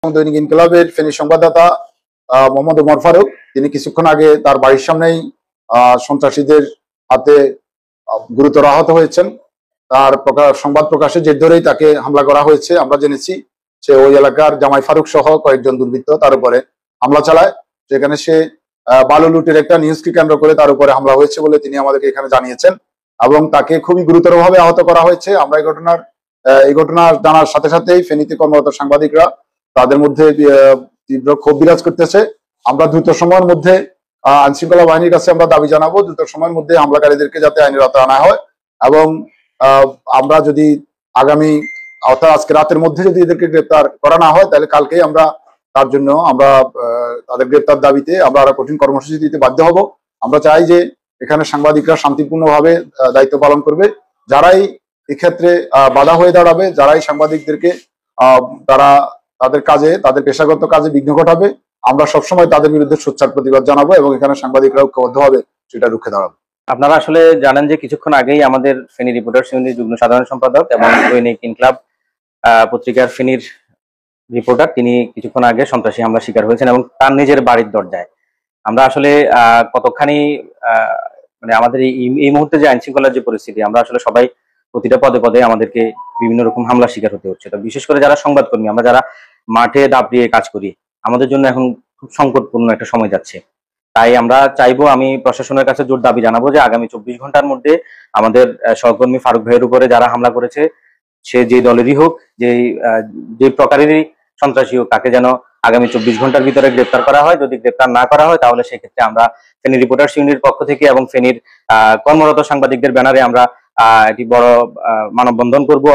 দৈনিক ইনকিলাবের ফেনী সংবাদদাতা মোহাম্মদ ওমর ফারুক, তিনি কিছুক্ষণ আগে তার বাড়ির সামনেই সন্ত্রাসীদের হাতে গুরুতর আহত হয়েছেন। তার সংবাদ প্রকাশের জের ধরেই তাকে হামলা করা হয়েছে। আমরা জেনেছি সে ওই এলাকার জামাই ফারুক সহ কয়েকজন দুর্বৃত্ত তার উপরে হামলা চালায়, যেখানে সে বালু লুটের একটা নিউজকে কেন্দ্র করে তার উপরে হামলা হয়েছে বলে তিনি আমাদেরকে এখানে জানিয়েছেন এবং তাকে খুবই গুরুতরভাবে আহত করা হয়েছে। আমরা এই ঘটনা জানার সাথে সাথেই ফেনীতে কর্মরত সাংবাদিকরা তাদের মধ্যে তীব্র ক্ষোভ বিরাজ করতেছে। আমরা দ্রুত সময়ের মধ্যে আইন শৃঙ্খলা বাহিনীর কাছে আমরা দাবি জানাবো দ্রুত সময়ের মধ্যে হামলাকারীদেরকে যাতে আইনের আওতায় আনা হয় এবং আমরা যদি আগামী অর্থাৎ আজকে রাতের মধ্যে যদি এদেরকে গ্রেপ্তার করা না হয় তাহলে কালকেই আমরা তার জন্য তাদের গ্রেপ্তার দাবিতে আমরা আরো কঠিন কর্মসূচি দিতে বাধ্য হব। আমরা চাই যে এখানে সাংবাদিকরা শান্তিপূর্ণভাবে দায়িত্ব পালন করবে। যারাই এক্ষেত্রে বাধা হয়ে দাঁড়াবে, যারাই সাংবাদিকদেরকে তাদের পেশাগত কাজে বিঘ্ন ঘটাবে, আমরা সবসময় তাদের বিরুদ্ধে সোচ্চার প্রতিবাদ জানাবো এবং এখানে সাংবাদিকরা ঐক্যবদ্ধভাবে সেটা রুখে দাঁড়াবো। আপনারা আসলে জানেন যে কিছুক্ষণ আগেই আমাদের ফেনী রিপোর্টার্স ইউনিটির যুগ্ম সাধারণ সম্পাদক এবং দৈনিক ইনকিলাব পত্রিকার ফেনীর রিপোর্টার, তিনি কিছুক্ষণ আগে সন্ত্রাসী হামলার শিকার হয়েছেন এবং তার নিজের বাড়ির দরজায়। আমরা আসলে কতখানি মানে আমাদের এই মুহূর্তে যে আইন শৃঙ্খলার যে পরিস্থিতি, আমরা আসলে সবাই প্রতিটা পদে পদে আমাদেরকে বিভিন্ন রকম হামলার শিকার হতে হচ্ছে। তো বিশেষ করে যারা সংবাদকর্মী, আমরা যারা মাঠে দাপিয়ে কাজ করি, আমাদের জন্য এখন খুব সংকটপূর্ণ একটা সময় যাচ্ছে। তাই আমরা চাইবো, আমি প্রশাসনের কাছে জোর দাবি জানাবো যে আগামী 24 ঘন্টার মধ্যে আমাদের সহকর্মী ফারুক ভাইয়ের উপরে যারা হামলা করেছে, সে যে দলেরই হোক, যে প্রকারেরই সন্ত্রাসী হোক, তাকে যেন আগামী 24 ঘন্টার ভিতরে গ্রেপ্তার করা হয়। যদি গ্রেপ্তার না করা হয় তাহলে সেক্ষেত্রে আমরা ফেনী রিপোর্টার্স ইউনিটির পক্ষ থেকে এবং ফেনীর কর্মরত সাংবাদিকদের ব্যানারে আমরা একটি বড় মানববন্ধন করব।